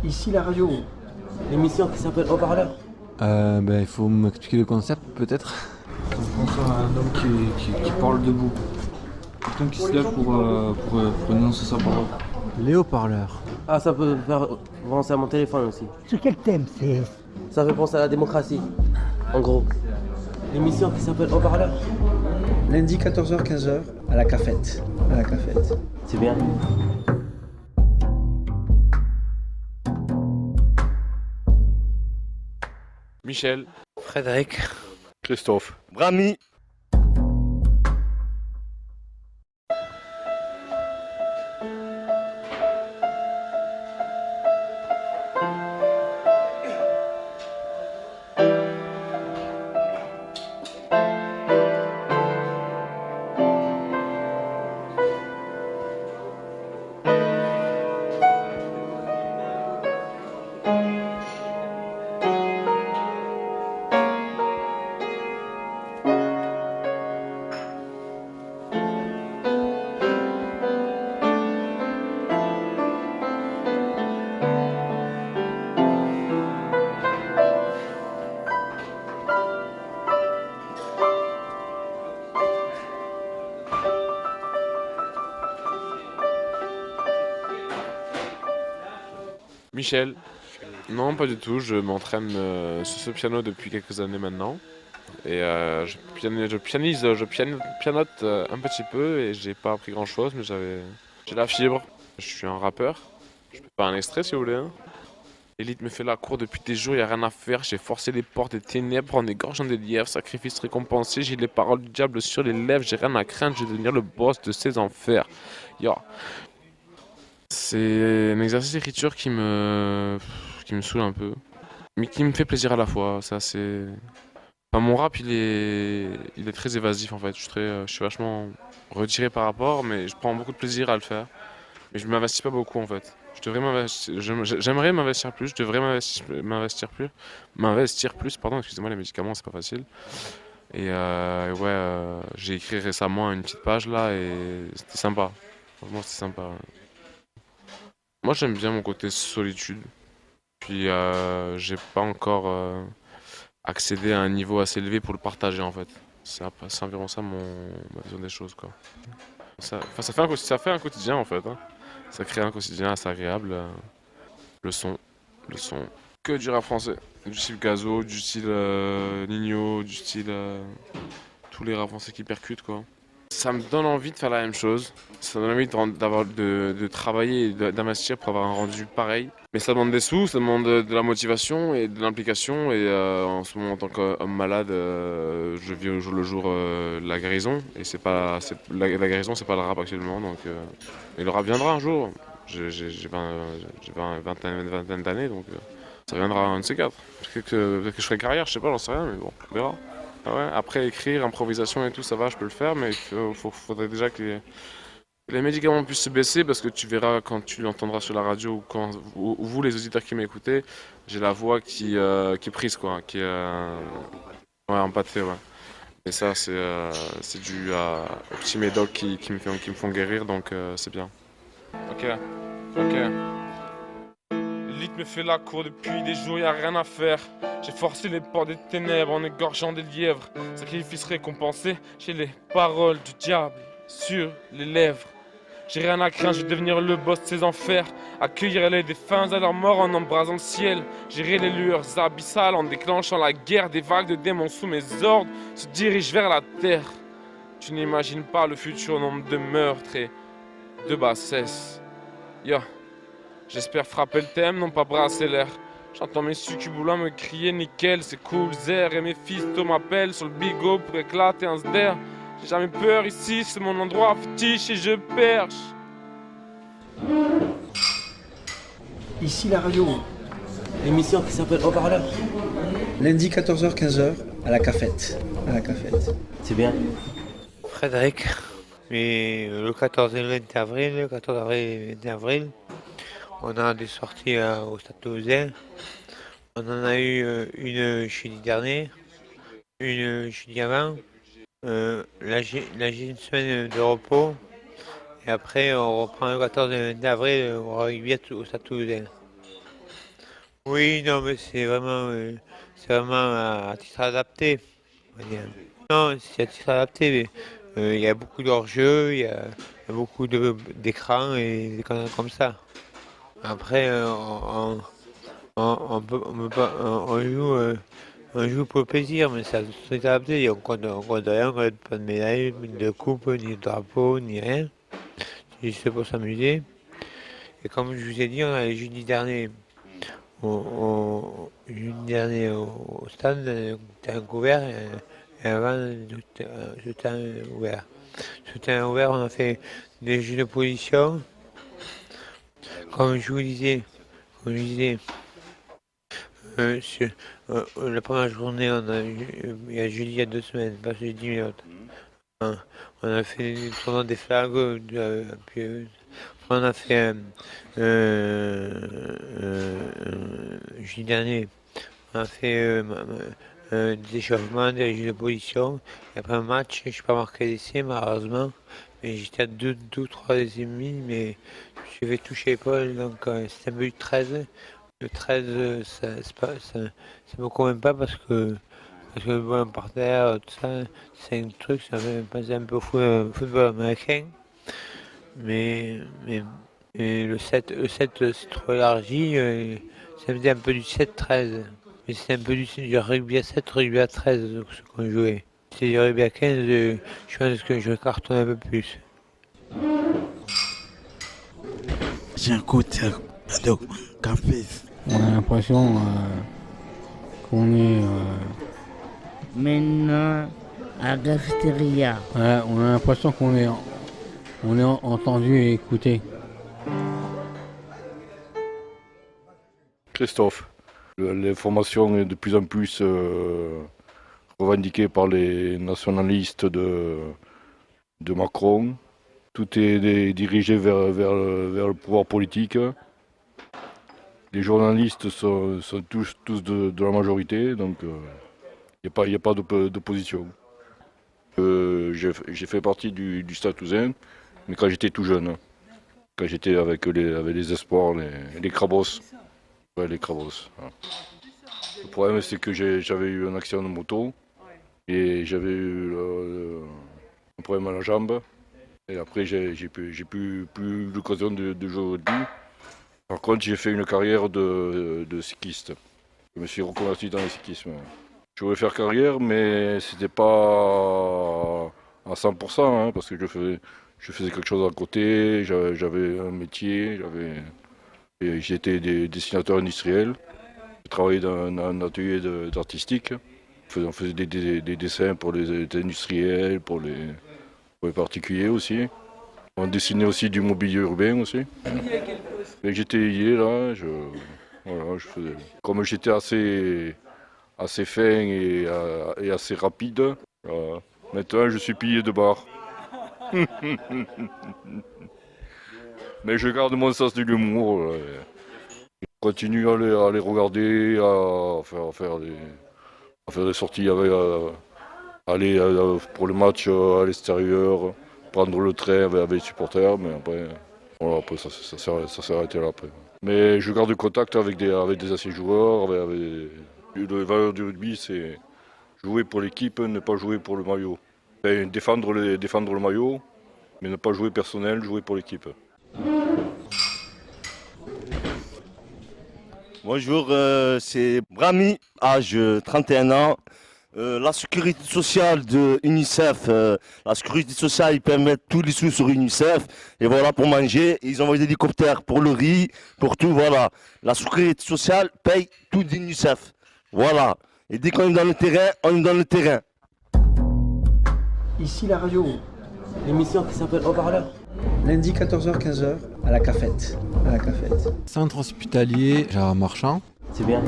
Ici la radio, l'émission qui s'appelle Haut-Parleur. Il faut m'expliquer le concept peut-être. On pense à un homme qui parle debout. Quelqu'un qui se lève pour énoncer sa parole. Les haut-parleurs. Ah, ça peut faire penser à mon téléphone aussi. Sur quel thème c'est? Ça fait penser à la démocratie, en gros. L'émission qui s'appelle Haut-Parleur. Lundi 14h-15h à la cafette. C'est bien. Michel, Frédéric, Christophe, Brami. Michel. Non, pas du tout. Je m'entraîne sur ce piano depuis quelques années maintenant. Et je pianote un petit peu et j'ai pas appris grand chose, mais j'ai la fibre. Je suis un rappeur. Je peux faire un extrait si vous voulez. Hein. L'élite me fait la cour depuis des jours, y a rien à faire. J'ai forcé les portes des ténèbres en égorgeant des lièvres. Sacrifice récompensé, j'ai les paroles du diable sur les lèvres. J'ai rien à craindre, je vais devenir le boss de ces enfers. Yo. C'est un exercice d'écriture qui me saoule un peu, mais qui me fait plaisir à la fois. Ça, c'est. Enfin, mon rap, il est très évasif en fait. Je suis vachement retiré par rapport, mais je prends beaucoup de plaisir à le faire. Mais je m'investis pas beaucoup en fait. Je devrais m'investir, j'aimerais m'investir plus, je devrais m'investir plus, pardon, excusez-moi, les médicaments, c'est pas facile. J'ai écrit récemment une petite page là et c'était sympa. Franchement, c'était sympa. Moi, j'aime bien mon côté solitude. Puis, j'ai pas encore accédé à un niveau assez élevé pour le partager en fait. C'est environ ça ma vision des choses quoi. Ça fait un quotidien en fait. Hein. Ça crée un quotidien assez agréable. Le son, le son. Que du rap français. Du style Gazo, du style Nino, du style tous les rap français qui percutent quoi. Ça me donne envie de faire la même chose. Ça me donne envie de travailler et d'investir pour avoir un rendu pareil. Mais ça demande des sous, ça demande de la motivation et de l'implication. Et en ce moment, en tant qu'homme malade, je vis au jour le jour la guérison. Et la guérison, c'est pas le rap actuellement. Mais le rap viendra un jour. J'ai une vingtaine d'années, donc ça viendra un de ces quatre. Peut-être que je ferai carrière, je sais pas, j'en sais rien, mais bon, on verra. Ah ouais, après écrire, improvisation et tout, ça va, je peux le faire, mais faudrait déjà que les médicaments puissent se baisser parce que tu verras quand tu l'entendras sur la radio ou vous les auditeurs qui m'écoutez, j'ai la voix qui est prise quoi, qui est ouais, empâtée, ouais. Et ça c'est dû aux petits médocs qui me font guérir donc c'est bien. Ok, ok. L'élite me fait la cour depuis des jours, y a rien à faire. J'ai forcé les portes des ténèbres en égorgeant des lièvres. Sacrifice récompensé, j'ai les paroles du diable sur les lèvres. J'ai rien à craindre, je vais devenir le boss de ces enfers. Accueillir les défunts à leur mort en embrasant le ciel. Gérer les lueurs abyssales en déclenchant la guerre. Des vagues de démons sous mes ordres se dirigent vers la terre. Tu n'imagines pas le futur nombre de meurtres et de bassesse. Yo. J'espère frapper le thème, non pas brasser l'air. J'entends mes succuboulins me crier nickel, c'est cool, zer. Et mes fistos m'appellent sur le bigot pour éclater un sder. J'ai jamais peur ici, c'est mon endroit fétiche et je perche. Ici la radio, l'émission qui s'appelle Haut-Parleur. Lundi 14h-15h à la cafette. C'est bien. Frédéric. Et le 14 et le 20 avril, le 14 avril et le 20 avril, on a des sorties au Stade Toulousain. On en a eu une jeudi dernier, une jeudi avant. Là, j'ai une semaine de repos. Et après, on reprend le 14 et le 20 avril au Rugby au Stade Toulousain. Oui, non, mais c'est vraiment à titre adapté, on va dire. Non, c'est à titre adapté, mais il y a beaucoup d'enjeux, il y a beaucoup d'écrans et des conneries comme ça. Après, on peut pas, on joue pour le plaisir, mais c'est à titre adapté. On compte rien, on compte pas de médailles, ni de coupe, ni de drapeau, ni rien. C'est juste pour s'amuser. Et comme je vous ai dit, on a jeudi dernier. Jeudi dernier au stade, terrain couvert et avant le terrain ouvert. Sur le terrain ouvert, on a fait des jeux de position. Comme je vous disais, la première journée, il y a jeudi il y a 2 semaines, pas jeudi mais l'autre. On a fait le tournoi des flags, puis on a fait jeudi dernier, on a fait des échauffements, des jeux de position. Et après un match, je n'ai pas marqué d'essai malheureusement, mais j'étais à 2 ou 3 essais demi, mais je me suis fait toucher l'épaule, donc c'était un but 13. Le 13, ça me convainc pas parce que le ballon par terre, tout ça, c'est un truc, ça me fait penser un peu au football américain. Mais le 7, c'est trop élargi, ça faisait un peu du 7-13. Mais c'est un peu du rugby à 7, rugby à 13, ce qu'on jouait. C'est du rugby à 15, je pense que je cartonne un peu plus. J'écoute café. On a l'impression qu'on est. Maintenant, à la cafétéria. On a l'impression qu'on est entendu et écouté. Christophe, l'information est de plus en plus revendiquée par les nationalistes de Macron. Tout est dirigé vers le pouvoir politique. Les journalistes sont tous de la majorité, donc il n'y a pas d'opposition. J'ai fait partie du Stade Toulousain, mais quand j'étais tout jeune, quand j'étais avec les espoirs, les crabos. Ouais, les crabos. Hein. Le problème, c'est que j'avais eu un accident de moto et j'avais eu un problème à la jambe. Et après, j'ai plus l'occasion de jouer au rugby. Par contre, j'ai fait une carrière de cycliste. Je me suis reconverti dans le cyclisme. Je voulais faire carrière, mais c'était pas à 100%, hein, parce que je faisais quelque chose à côté, j'avais un métier, j'étais dessinateur industriel. Je travaillais dans un atelier d'artistique. On faisait des dessins pour les industriels, pour les particuliers aussi. On dessinait aussi du mobilier urbain aussi. Et j'étais lié là, je faisais. Comme j'étais assez fin et assez rapide, maintenant je suis pilier de bar. Mais je garde mon sens de l'humour. Je continue à les regarder, à faire des sorties, aller pour le match à l'extérieur, prendre le train avec les supporters, mais après, voilà, après ça s'est arrêté là après. Mais je garde contact avec des anciens joueurs, le valeur du rugby, c'est jouer pour l'équipe, ne pas jouer pour le maillot. Enfin, défendre le maillot, mais ne pas jouer personnel, jouer pour l'équipe. Bonjour, c'est Brami, âge 31 ans. La sécurité sociale de UNICEF, la sécurité sociale, ils permettent tous les sous sur UNICEF. Et voilà, pour manger, ils envoient des hélicoptères pour le riz, pour tout, voilà. La sécurité sociale paye tout d'UNICEF. Voilà. Et dès qu'on est dans le terrain, on est dans le terrain. Ici la radio. L'émission qui s'appelle Haut-Parleur. Lundi 14h-15h à la cafette. Centre hospitalier Gérard Marchand. C'est bien.